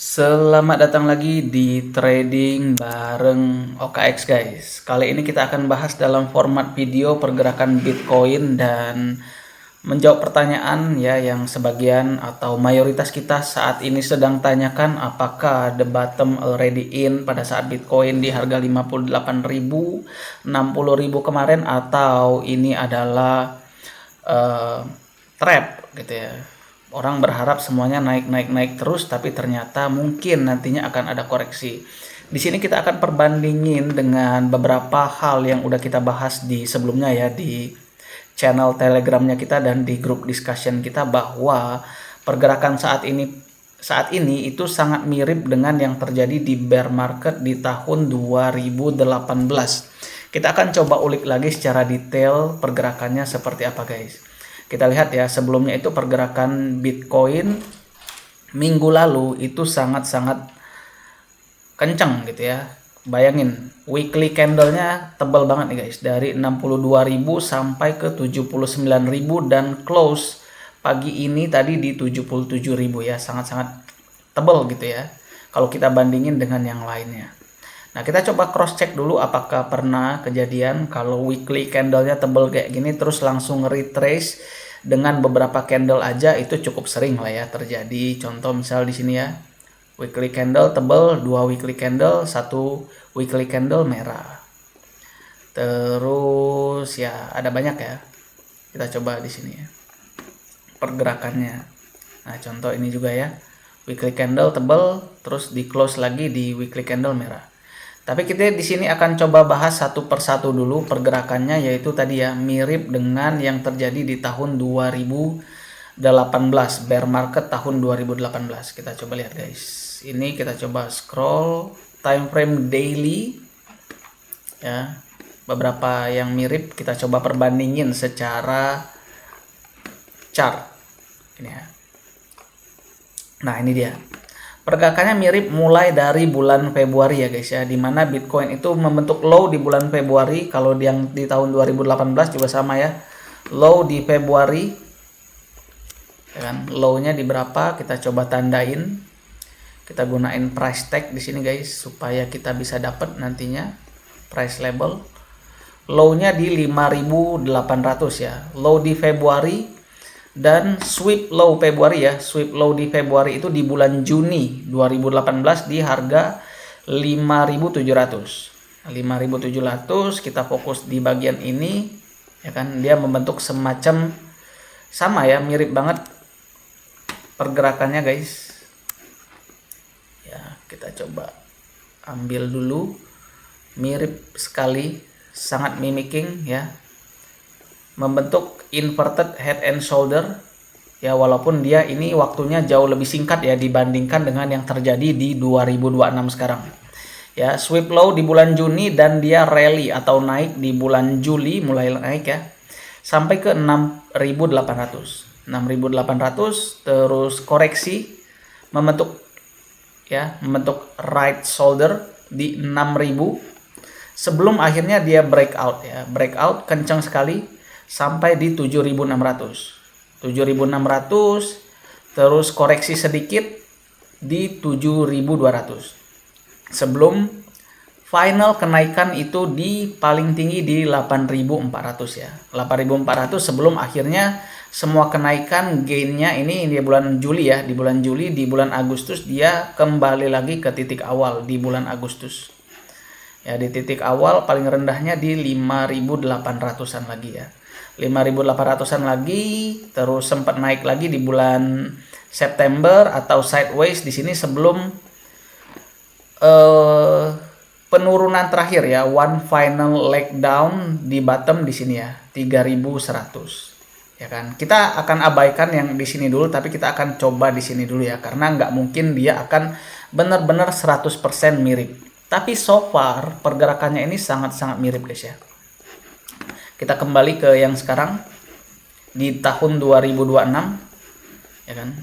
Selamat datang lagi di trading bareng OKX guys. Kali ini kita akan bahas dalam format video pergerakan Bitcoin dan menjawab pertanyaan ya yang sebagian atau mayoritas kita saat ini sedang tanyakan, apakah the bottom already in pada saat Bitcoin di harga 58.000, 60.000 kemarin, atau ini adalah trap gitu ya. Orang berharap semuanya naik terus, tapi ternyata mungkin nantinya akan ada koreksi. Di sini kita akan perbandingin dengan beberapa hal yang udah kita bahas di sebelumnya ya, di channel Telegramnya kita dan di grup discussion kita, bahwa pergerakan saat ini itu sangat mirip dengan yang terjadi di bear market di tahun 2018. Kita akan coba ulik lagi secara detail pergerakannya seperti apa guys. Kita lihat ya, sebelumnya itu pergerakan Bitcoin minggu lalu itu sangat-sangat kencang gitu ya. Bayangin, weekly candlenya tebal banget nih guys, dari 62.000 sampai ke 79.000 dan close pagi ini tadi di 77.000 ya, sangat-sangat tebal gitu ya kalau kita bandingin dengan yang lainnya. Nah, kita coba cross check dulu apakah pernah kejadian kalau weekly candlenya tebal kayak gini terus langsung retrace dengan beberapa candle aja. Itu cukup sering lah ya terjadi. Contoh misal di sini ya, weekly candle tebal, 2 weekly candle, 1 weekly candle merah. Terus ya ada banyak ya. Kita coba di sini ya pergerakannya. Nah, contoh ini juga ya, weekly candle tebal terus di close lagi di weekly candle merah. Tapi kita di sini akan coba bahas satu persatu dulu pergerakannya, yaitu tadi ya mirip dengan yang terjadi di tahun 2018, bear market tahun 2018. Kita coba lihat guys. Ini kita coba scroll time frame daily ya. Beberapa yang mirip kita coba perbandingin secara chart. Ini ya. Nah, ini dia. Pergerakannya mirip mulai dari bulan Februari ya guys ya, dimana Bitcoin itu membentuk low di bulan Februari. Kalau yang di tahun 2018 juga sama ya, low di Februari ya kan. Low-nya di berapa kita coba tandain, kita gunain price tag di sini guys supaya kita bisa dapat nantinya price label. Low-nya di 5.800 ya, low di Februari. Dan sweep low Februari ya, sweep low di Februari itu di bulan Juni 2018 di harga 5.700. 5.700 kita fokus di bagian ini ya kan, dia membentuk semacam sama ya, mirip banget pergerakannya guys ya. Kita coba ambil dulu, mirip sekali, sangat mimicking ya, membentuk inverted head and shoulder ya, walaupun dia ini waktunya jauh lebih singkat ya dibandingkan dengan yang terjadi di 2026 sekarang ya. Sweep low di bulan Juni dan dia rally atau naik di bulan Juli, mulai naik ya sampai ke 6.800, terus koreksi membentuk right shoulder di 6.000 sebelum akhirnya dia breakout ya, breakout kencang sekali sampai di 7.600, terus koreksi sedikit di 7.200 sebelum final kenaikan itu di paling tinggi di 8.400 ya, 8.400 sebelum akhirnya semua kenaikan gainnya ini di bulan Juli ya, di bulan Juli, di bulan Agustus dia kembali lagi ke titik awal di bulan Agustus ya, di titik awal paling rendahnya di 5.800-an lagi ya, 5.800-an lagi, terus sempat naik lagi di bulan September atau sideways di sini sebelum penurunan terakhir ya, one final leg down di bottom di sini ya, 3.100 ya kan. Kita akan abaikan yang di sini dulu, tapi kita akan coba di sini dulu ya, karena nggak mungkin dia akan benar-benar 100% mirip. Tapi so far pergerakannya ini sangat-sangat mirip guys ya. Kita kembali ke yang sekarang di tahun 2026 ya kan.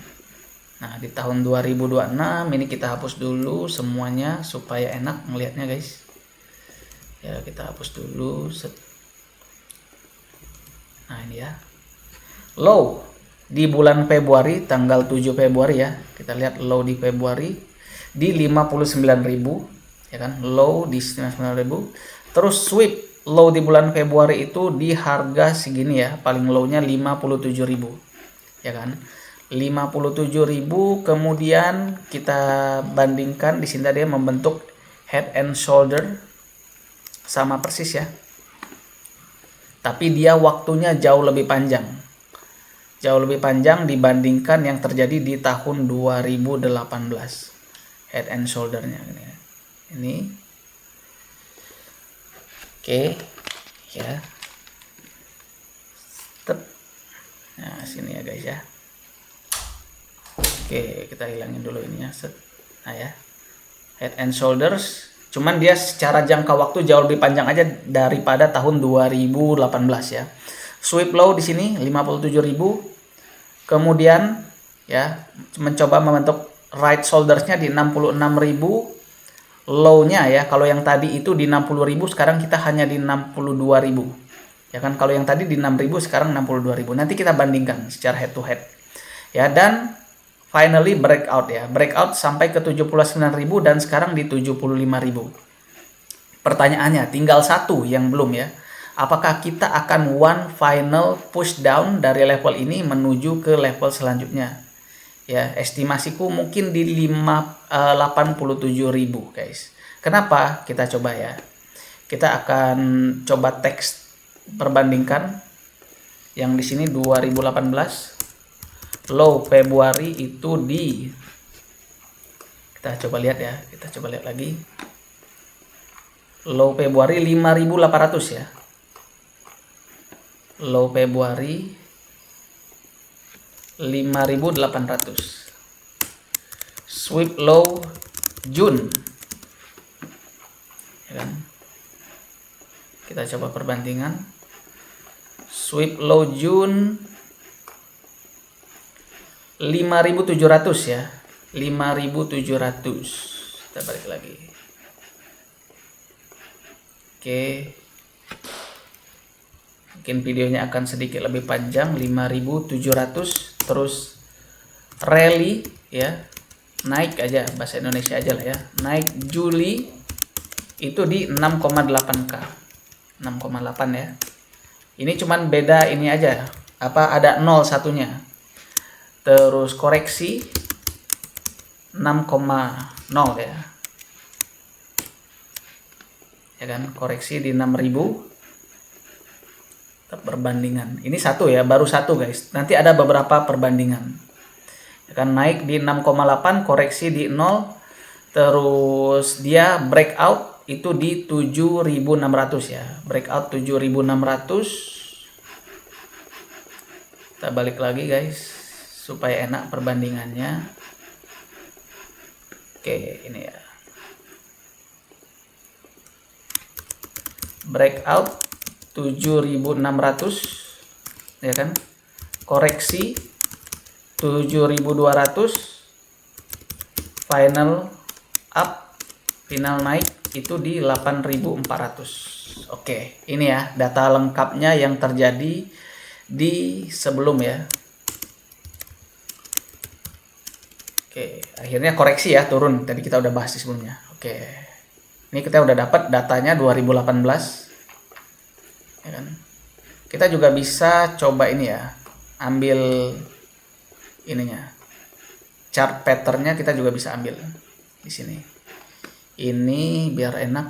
Nah, di tahun 2026 ini kita hapus dulu semuanya supaya enak ngelihatnya guys ya. Kita hapus dulu nah ini ya, low di bulan Februari tanggal 7 Februari ya. Kita lihat low di Februari di 59.000 ya kan, low di 59.000. Terus sweep low di bulan Februari itu di harga segini ya, paling low-nya 57.000 ya kan, 57.000. Kemudian kita bandingkan di sini dia membentuk head and shoulder, sama persis ya, tapi dia waktunya jauh lebih panjang dibandingkan yang terjadi di tahun 2018 head and shouldernya ini. Oke ya, nah sini ya guys ya. Oke, kita hilangin dulu ininya. Nah ya, head and shoulders, cuman dia secara jangka waktu jauh lebih panjang aja daripada tahun 2018 ya. Sweep low di sini 57.000. Kemudian ya, mencoba membentuk right shouldersnya di 66.000. Low-nya ya, kalau yang tadi itu di 60.000, sekarang kita hanya di 62.000. Ya kan, kalau yang tadi di 6.000, sekarang 62.000. Nanti kita bandingkan secara head to head. Ya, dan finally breakout ya. Breakout sampai ke 79.000 dan sekarang di 75.000. Pertanyaannya tinggal satu yang belum ya. Apakah kita akan one final push down dari level ini menuju ke level selanjutnya? Ya, estimasiku mungkin di 87.000 guys. Kenapa? Kita coba ya. Kita akan coba teks perbandingkan yang di sini 2018. Low Februari itu di, kita coba lihat ya, kita coba lihat lagi. Low Februari 5.800 ya. Low Februari 5.800. Sweep low June ya kan? Kita coba perbandingan. Sweep low June 5.700 ya, 5.700. Kita balik lagi. Oke, mungkin videonya akan sedikit lebih panjang. 5.700. Terus rally ya, naik aja, bahasa Indonesia aja lah ya, naik Juli itu di 6,8k, 6,8 ya. Ini cuman beda ini aja, apa ada 0 satunya. Terus koreksi 6,0 ya. Ya kan, koreksi di 6.000. Perbandingan. Ini satu ya, baru satu guys. Nanti ada beberapa perbandingan. Ya kan, naik di 6,8, koreksi di 0. Terus dia breakout itu di 7.600 ya. Breakout 7.600. Kita balik lagi guys, supaya enak perbandingannya. Oke, ini ya. Breakout 7.600 ya kan. Koreksi 7.200. Final up, final naik itu di 8.400. Oke, ini ya data lengkapnya yang terjadi di sebelum ya. Oke, akhirnya koreksi ya, turun. Tadi kita udah bahas di sebelumnya. Oke. Ini kita udah dapat datanya 2018. Ya kan? Kita juga bisa coba ini ya. Ambil ininya. Chart patternnya kita juga bisa ambil di sini. Ini biar enak.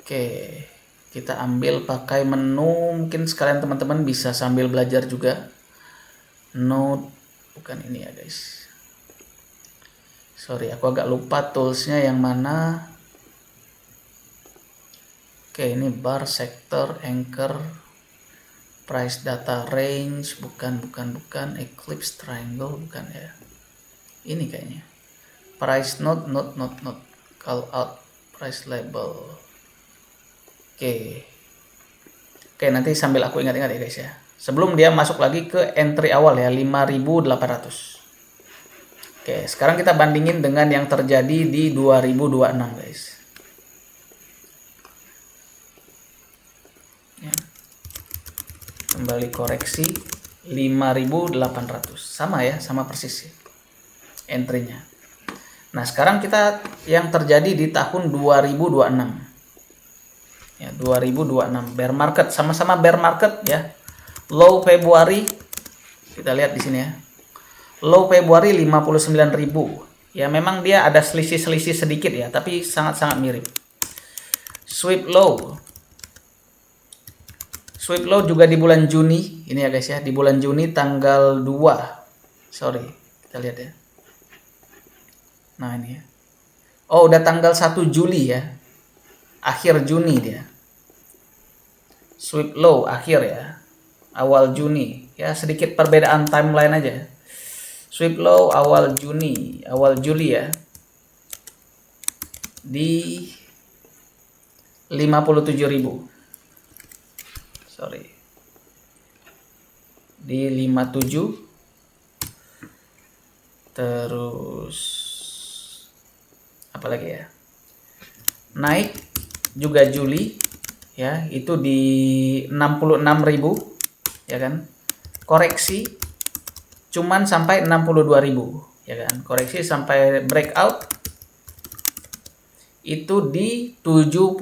Oke. Kita ambil pakai menu, mungkin sekalian teman-teman bisa sambil belajar juga. Note, bukan ini ya guys. Sorry, aku agak lupa toolsnya yang mana. Oke, ini bar, sector, anchor, price data range, bukan, eclipse triangle, bukan ya. Ini kayaknya. Price note, call out, price label. Oke, nanti sambil aku ingat-ingat ya guys ya. Sebelum dia masuk lagi ke entry awal ya, 5.800. Oke, sekarang kita bandingin dengan yang terjadi di 2026 guys. Ya. Kembali koreksi 5.800. Sama ya, sama persis ya entry-nya. Nah, sekarang kita yang terjadi di tahun 2026. Ya, 2026 bear market, sama-sama bear market ya. Low Februari kita lihat di sini ya. Low Februari 59.000. Ya, memang dia ada selisih-selisih sedikit ya, tapi sangat-sangat mirip. Sweep low juga di bulan Juni. Ini ya guys ya, di bulan Juni tanggal 2. Sorry, kita lihat ya. Nah, ini ya. Oh, udah tanggal 1 Juli ya. Akhir Juni dia. Sweep low akhir ya. Awal Juni. Ya, sedikit perbedaan timeline aja. Sweep low awal Juni, awal Juli ya. Di 57.000. Sorry. Di 57. Terus apalagi ya, naik juga Juli ya, itu di 66.000 ya kan, koreksi cuman sampai 62.000 ya kan, koreksi sampai breakout itu di 79.000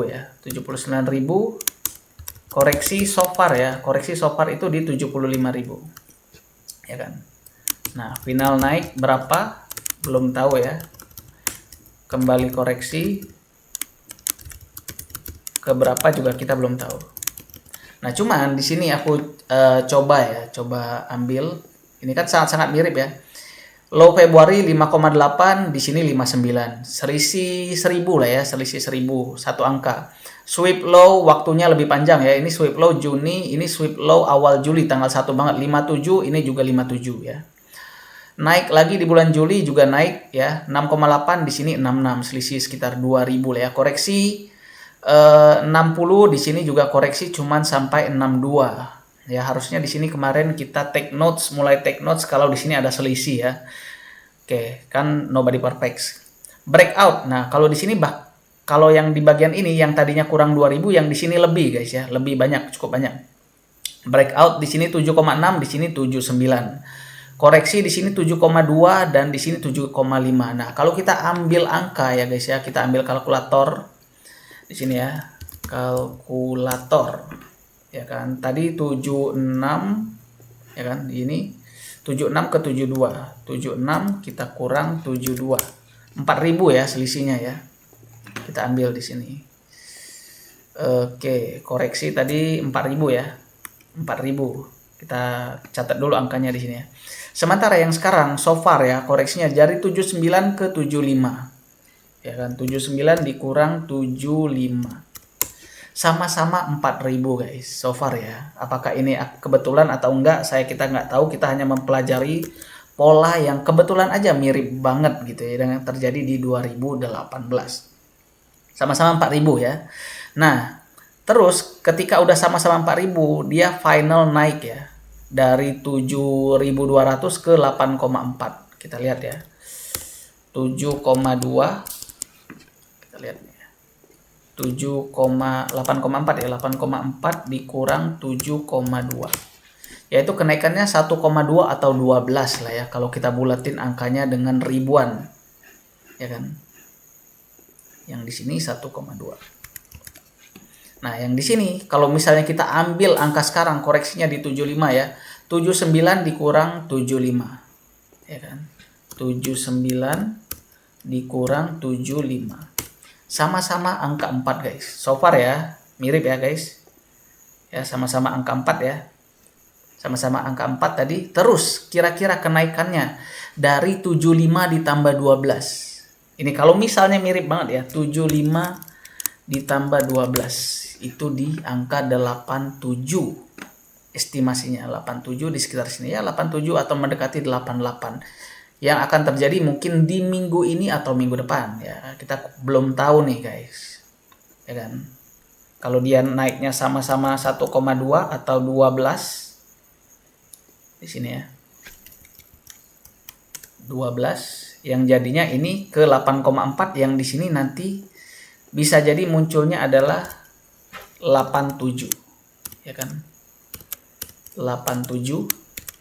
ya, 79.000 koreksi so far ya, koreksi so far itu di 75.000 ya kan. Nah, final naik berapa belum tahu ya, kembali koreksi ke berapa juga kita belum tahu. Nah, cuman di sini aku coba ambil. Ini kan sangat-sangat mirip ya. Low Februari 5,8, di sini 59. Selisih 1.000 lah ya, selisih 1.000, satu angka. Sweep low waktunya lebih panjang ya. Ini sweep low Juni, ini sweep low awal Juli tanggal 1 banget, 57, ini juga 57 ya. Naik lagi di bulan Juli juga naik ya, 6,8, di sini 66, selisih sekitar 2.000 lah ya. Koreksi 60, di sini juga koreksi cuman sampai 62. Ya, harusnya di sini kemarin kita mulai take notes kalau di sini ada selisih ya. Oke, kan nobody perfect. Breakout. Nah, kalau di sini kalau yang di bagian ini yang tadinya kurang 2.000, yang di sini lebih guys ya, lebih banyak, cukup banyak. Breakout di sini 7,6, di sini 79. Koreksi di sini 7,2 dan di sini 7,5. Nah, kalau kita ambil angka ya guys ya, kita ambil kalkulator di sini ya. Kalkulator. Ya kan? Tadi 76 ya kan? Ini 76 ke 72. 76 kita kurang 72. 4.000 ya selisihnya ya. Kita ambil di sini. Oke, koreksi tadi 4.000 ya. 4.000. Kita catat dulu angkanya di sini ya. Sementara yang sekarang so far ya, koreksinya dari 79 ke 75. Ya kan, 79 dikurang 75. Sama-sama 4.000 guys, so far ya. Apakah ini kebetulan atau enggak, kita nggak tahu. Kita hanya mempelajari pola yang kebetulan aja mirip banget gitu ya, dengan terjadi di 2018. Sama-sama 4.000 ya. Nah, terus ketika udah sama-sama 4.000, dia final naik ya. Dari 7.200 ke 8,4. Kita lihat ya. 7,2. Kita lihat nih. 8,4 ya. 8,4 dikurang 7,2. Yaitu kenaikannya 1,2 atau 12 lah ya. Kalau kita bulatin angkanya dengan ribuan. Ya kan? Yang di sini 1,2. Nah, yang di sini kalau misalnya kita ambil angka sekarang koreksinya di 75 ya. 79 dikurang 75. Ya kan? 79 dikurang 75. Sama-sama angka 4 guys. So far ya, mirip ya guys. Ya, sama-sama angka 4 ya. Sama-sama angka 4 tadi. Terus kira-kira kenaikannya dari 75 ditambah 12. Ini kalau misalnya mirip banget ya, 75 ditambah 12 itu di angka 87 estimasinya, 87 di sekitar sini ya, 87 atau mendekati 88 yang akan terjadi mungkin di minggu ini atau minggu depan ya, kita belum tahu nih guys ya kan. Kalau dia naiknya sama-sama 1,2 atau 12 di sini ya, 12 yang jadinya ini ke 8,4, yang di sini nanti bisa jadi munculnya adalah 87 ya kan. 87.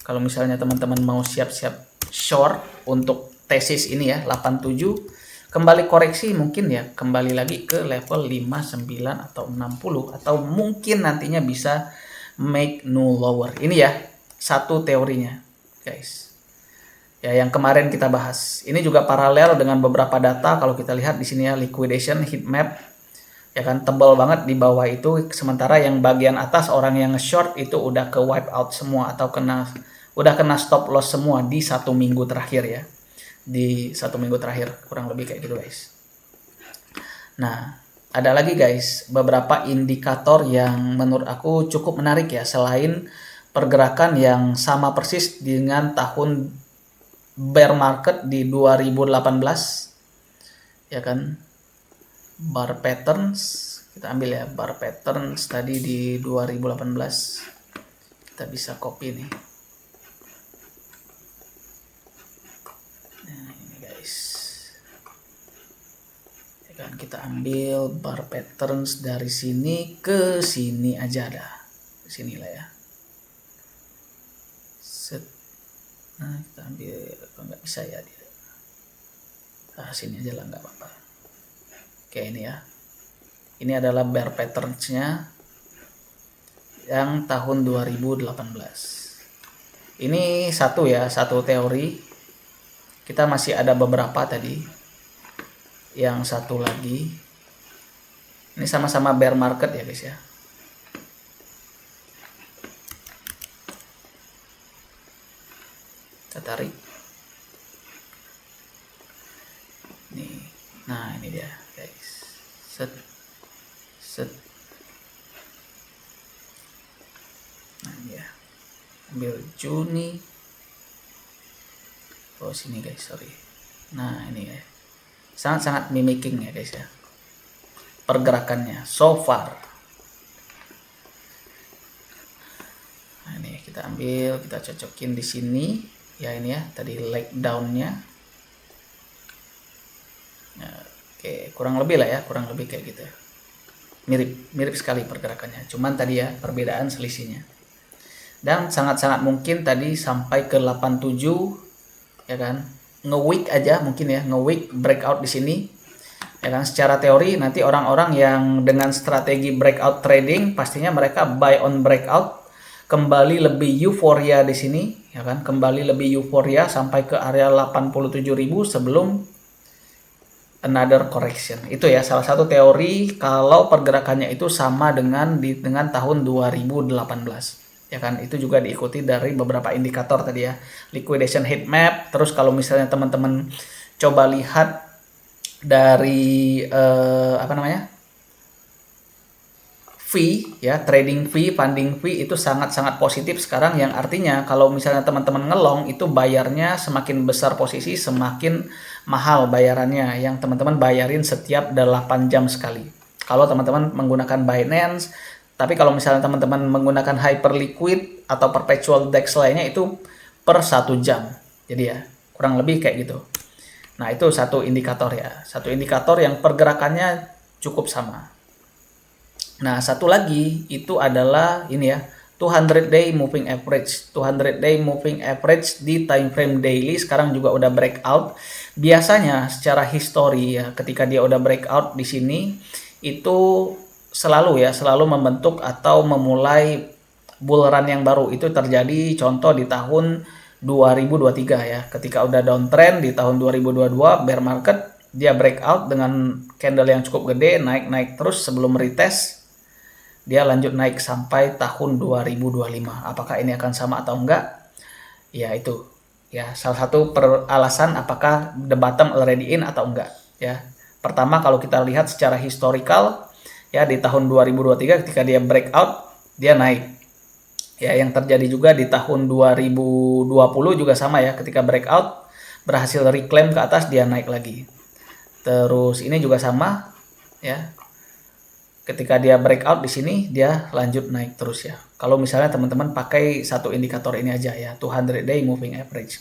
Kalau misalnya teman-teman mau siap-siap short untuk tesis ini ya, 87. Kembali koreksi mungkin ya, kembali lagi ke level 59 atau 60, atau mungkin nantinya bisa make new lower. Ini ya, satu teorinya, guys. Ya, yang kemarin kita bahas. Ini juga paralel dengan beberapa data. Kalau kita lihat di sini ya, liquidation heat map, ya kan, tebal banget di bawah itu. Sementara yang bagian atas orang yang short itu udah ke wipe out semua, atau udah kena stop loss semua di 1 minggu terakhir ya. Di 1 minggu terakhir, kurang lebih kayak gitu, guys. Nah, ada lagi guys, beberapa indikator yang menurut aku cukup menarik ya, selain pergerakan yang sama persis dengan tahun bear market di 2018, ya kan. Bar patterns, kita ambil ya, bar patterns tadi di 2018. Kita bisa copy nih. Nah, ini guys. Ya kan, kita ambil bar patterns dari sini ke sini aja dah. Sinilah ya. Set. Nah, kita ambil, nggak bisa ya dia. Sini aja lah, nggak apa-apa. Oke, ini ya. Ini adalah bear patterns-nya yang tahun 2018. Ini satu ya, satu teori. Kita masih ada beberapa tadi. Yang satu lagi. Ini sama-sama bear market ya guys ya. Kita tarik. Nih. Nah, ini dia guys. Set. Nah, ya. Ambil Juni. Oh, sini guys, sorry. Nah, ini ya. Sangat-sangat mimicking ya guys ya. Pergerakannya so far. Nah, ini kita ambil, kita cocokin di sini. Ya, ini ya, tadi leg down-nya. Nah, oke, kurang lebih lah ya, kurang lebih kayak gitu. Mirip sekali pergerakannya. Cuman tadi ya, perbedaan selisihnya. Dan sangat-sangat mungkin tadi sampai ke 87, ya kan? Nge-week aja mungkin ya, nge-week breakout di sini. Ya kan, secara teori nanti orang-orang yang dengan strategi breakout trading pastinya mereka buy on breakout, kembali lebih euforia di sini, ya kan? Kembali lebih euforia sampai ke area 87.000 sebelum another correction. Itu ya salah satu teori kalau pergerakannya itu sama dengan tahun 2018. Ya kan, itu juga diikuti dari beberapa indikator tadi ya, liquidation heat map. Terus kalau misalnya teman-teman coba lihat dari fee ya, trading fee, funding fee itu sangat-sangat positif sekarang, yang artinya kalau misalnya teman-teman ngelong itu bayarnya semakin besar posisi semakin mahal bayarannya, yang teman-teman bayarin setiap 8 jam sekali kalau teman-teman menggunakan Binance. Tapi kalau misalnya teman-teman menggunakan Hyperliquid atau Perpetual DEX lainnya itu per 1 jam. Jadi ya, kurang lebih kayak gitu. Nah, itu satu indikator ya. Satu indikator yang pergerakannya cukup sama. Nah, satu lagi itu adalah ini ya, 200 day moving average. 200 day moving average di time frame daily sekarang juga udah breakout. Biasanya secara histori ya, ketika dia udah breakout di sini itu selalu membentuk atau memulai bull run yang baru. Itu terjadi contoh di tahun 2023 ya. Ketika udah downtrend di tahun 2022 bear market, dia breakout dengan candle yang cukup gede, naik terus sebelum retest. Dia lanjut naik sampai tahun 2025. Apakah ini akan sama atau enggak? Ya itu. Ya, salah satu alasan apakah the bottom already in atau enggak, ya. Pertama, kalau kita lihat secara historical ya, di tahun 2023 ketika dia breakout, dia naik. Ya, yang terjadi juga di tahun 2020 juga sama ya, ketika breakout berhasil reclaim ke atas, dia naik lagi. Terus ini juga sama ya. Ketika dia breakout di sini, dia lanjut naik terus ya. Kalau misalnya teman-teman pakai satu indikator ini aja ya, 200 day moving average.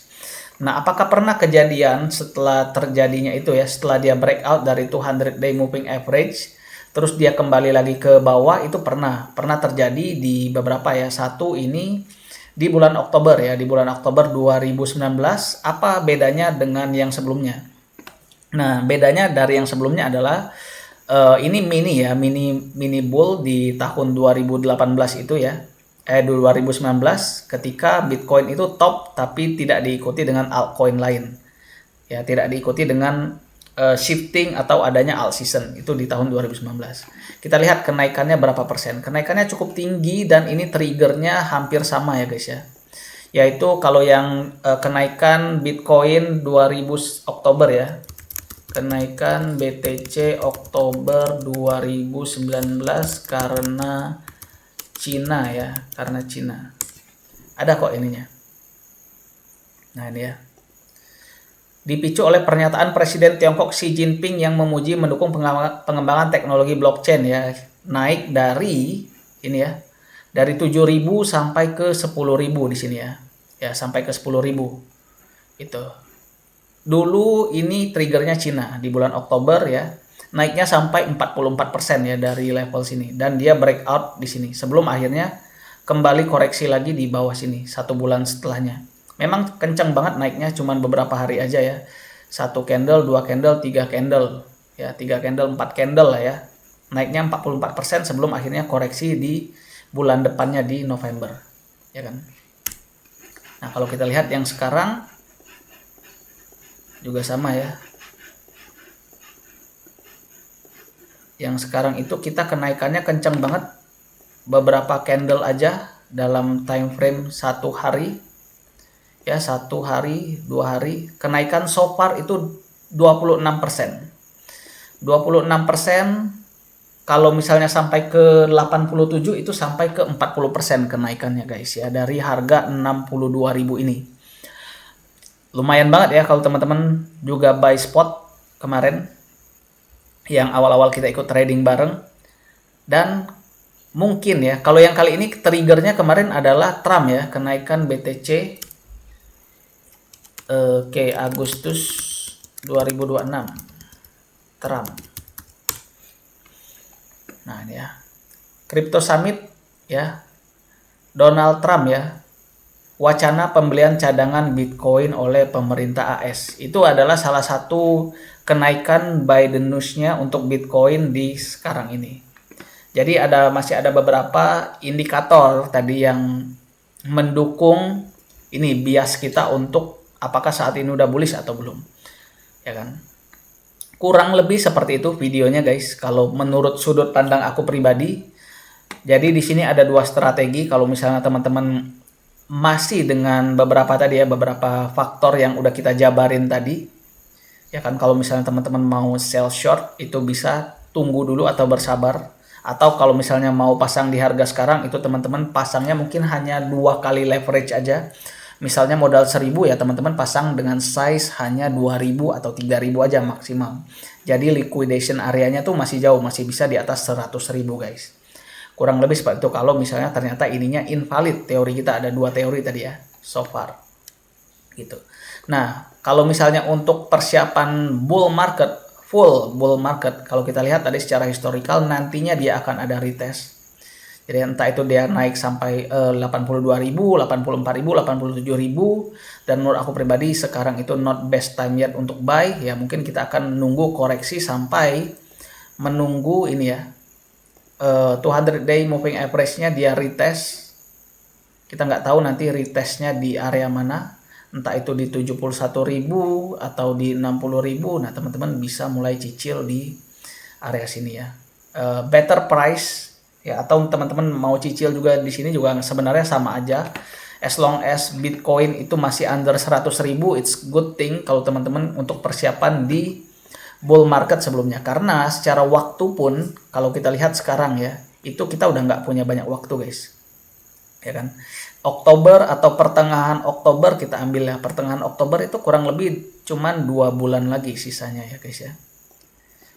Nah, apakah pernah kejadian setelah terjadinya itu ya, setelah dia breakout dari 200 day moving average, terus dia kembali lagi ke bawah? Itu pernah terjadi di beberapa ya. Satu ini di bulan Oktober ya, di bulan Oktober 2019. Apa bedanya dengan yang sebelumnya? Nah, bedanya dari yang sebelumnya adalah ini mini ya, mini bull di tahun 2018 itu ya. 2019 ketika Bitcoin itu top tapi tidak diikuti dengan altcoin lain. Ya, tidak diikuti dengan shifting atau adanya alt season itu di tahun 2019. Kita lihat kenaikannya berapa persen. Kenaikannya cukup tinggi dan ini triggernya hampir sama ya guys ya. Yaitu kalau yang kenaikan Bitcoin 2000 Oktober ya. Kenaikan BTC Oktober 2019 karena Cina ya, karena Cina. Ada kok ininya. Nah, ini ya. Dipicu oleh pernyataan Presiden Tiongkok Xi Jinping yang memuji mendukung pengembangan teknologi blockchain ya, naik dari ini ya, dari 7.000 sampai ke 10.000 di sini ya. Ya, sampai ke 10.000. Itu. Dulu ini triggernya Cina di bulan Oktober ya. Naiknya sampai 44% ya dari level sini dan dia breakout di sini sebelum akhirnya kembali koreksi lagi di bawah sini 1 bulan setelahnya. Memang kencang banget naiknya, cuman beberapa hari aja ya. 1 candle, 2 candle, 3 candle. Ya, 3 candle, 4 candle lah ya. Naiknya 44% sebelum akhirnya koreksi di bulan depannya di November. Ya kan? Nah, kalau kita lihat yang sekarang juga sama ya. Yang sekarang itu kita kenaikannya kencang banget. Beberapa candle aja dalam time frame 1 hari. Ya, 1 hari, 2 hari, kenaikan so far itu 26%. 26%, kalau misalnya sampai ke 87 itu sampai ke 40% kenaikannya guys ya, dari harga 62.000 ini. Lumayan banget ya kalau teman-teman juga buy spot kemarin, yang awal-awal kita ikut trading bareng. Dan mungkin ya, kalau yang kali ini triggernya kemarin adalah Trump ya, kenaikan BTC Agustus 2026 Trump. Nah, ini ya. Crypto Summit ya. Donald Trump ya. Wacana pembelian cadangan Bitcoin oleh pemerintah AS. Itu adalah salah satu kenaikan by the news-nya untuk Bitcoin di sekarang ini. Jadi masih ada beberapa indikator tadi yang mendukung ini bias kita untuk apakah saat ini udah bullish atau belum, ya kan? Kurang lebih seperti itu videonya guys. Kalau menurut sudut pandang aku pribadi, jadi di sini ada 2 strategi. Kalau misalnya teman-teman masih dengan beberapa tadi ya, beberapa faktor yang udah kita jabarin tadi, ya kan? Kalau misalnya teman-teman mau sell short itu bisa tunggu dulu atau bersabar. Atau kalau misalnya mau pasang di harga sekarang itu teman-teman pasangnya mungkin hanya 2 kali leverage aja. Misalnya modal 1.000 ya teman-teman pasang dengan size hanya 2.000 atau 3.000 aja maksimal. Jadi liquidation areanya tuh masih jauh, masih bisa di atas 100.000 guys. Kurang lebih seperti itu kalau misalnya ternyata ininya invalid. Teori kita ada 2 teori tadi ya, so far. Gitu. Nah, kalau misalnya untuk persiapan bull market, full bull market, kalau kita lihat tadi secara historical nantinya dia akan ada retest. Jadi entah itu dia naik sampai 82.000, 84.000, 87.000, dan menurut aku pribadi sekarang itu not best time yet untuk buy. Ya mungkin kita akan nunggu koreksi sampai menunggu ini ya 200 day moving average-nya dia retest. Kita nggak tahu nanti retestnya di area mana, entah itu di 71.000 atau di 60.000. Nah teman-teman bisa mulai cicil di area sini ya. Better price ya, atau teman-teman mau cicil juga di sini juga sebenarnya sama aja. As long as Bitcoin itu masih under 100.000, it's good thing kalau teman-teman untuk persiapan di bull market sebelumnya. Karena secara waktu pun kalau kita lihat sekarang ya, itu kita udah nggak punya banyak waktu guys. Ya kan? Oktober atau pertengahan Oktober kita ambil ya. Pertengahan Oktober itu kurang lebih cuman 2 bulan lagi sisanya ya guys ya.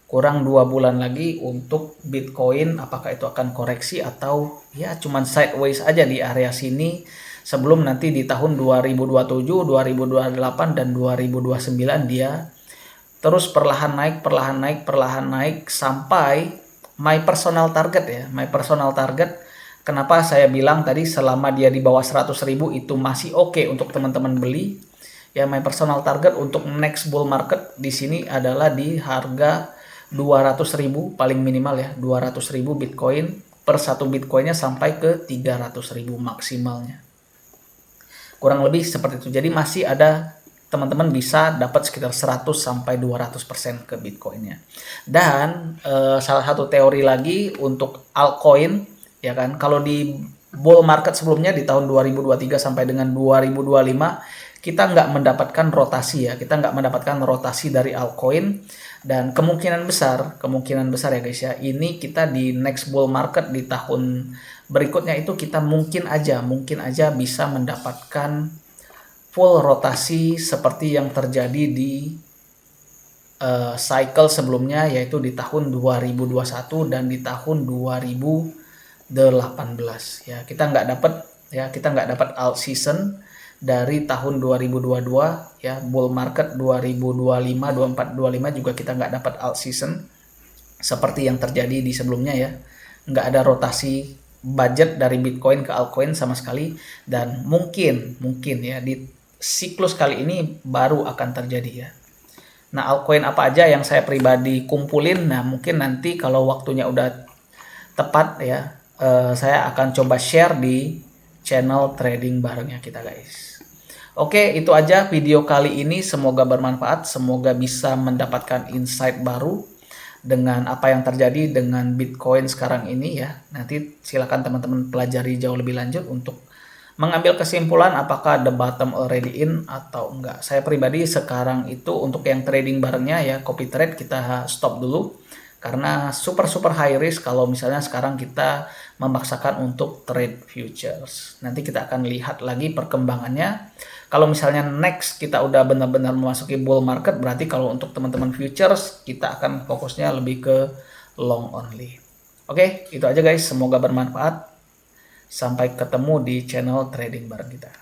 Kurang 2 bulan lagi untuk Bitcoin, apakah itu akan koreksi atau ya cuman sideways aja di area sini sebelum nanti di tahun 2027, 2028 dan 2029 dia terus perlahan naik sampai my personal target ya. My personal target Kenapa saya bilang tadi selama dia di bawah 100.000 itu masih oke untuk teman-teman beli. Ya, my personal target untuk next bull market di sini adalah di harga 200.000 paling minimal ya, 200.000 Bitcoin per satu Bitcoinnya sampai ke 300.000 maksimalnya. Kurang lebih seperti itu. Jadi masih ada teman-teman bisa dapat sekitar 100 sampai 200% ke Bitcoinnya. Dan salah satu teori lagi untuk altcoin ya kan, kalau di bull market sebelumnya di tahun 2023 sampai dengan 2025 kita nggak mendapatkan rotasi ya, kita nggak mendapatkan rotasi dari altcoin, dan kemungkinan besar ya guys ya, ini kita di next bull market di tahun berikutnya itu kita mungkin aja bisa mendapatkan full rotasi seperti yang terjadi di cycle sebelumnya, yaitu di tahun 2021 dan di tahun 2018 ya. Kita nggak dapat alt season dari tahun 2022 ya, bull market 2025 24 25 juga kita nggak dapat alt season seperti yang terjadi di sebelumnya ya. Nggak ada rotasi budget dari Bitcoin ke altcoin sama sekali, dan mungkin ya di siklus kali ini baru akan terjadi ya. Nah, altcoin apa aja yang saya pribadi kumpulin, nah mungkin nanti kalau waktunya udah tepat ya, saya akan coba share di channel trading barengnya kita guys. Oke, itu aja video kali ini, semoga bermanfaat, semoga bisa mendapatkan insight baru dengan apa yang terjadi dengan Bitcoin sekarang ini ya. Nanti silakan teman-teman pelajari jauh lebih lanjut untuk mengambil kesimpulan apakah the bottom already in atau enggak. Saya pribadi sekarang itu untuk yang trading barengnya ya, copy trade kita stop dulu karena super high risk kalau misalnya sekarang kita memaksakan untuk trade futures. Nanti kita akan lihat lagi perkembangannya. Kalau misalnya next kita udah benar-benar memasuki bull market, berarti kalau untuk teman-teman futures kita akan fokusnya lebih ke long only. Oke, itu aja guys, semoga bermanfaat. Sampai ketemu di channel trading bareng kita.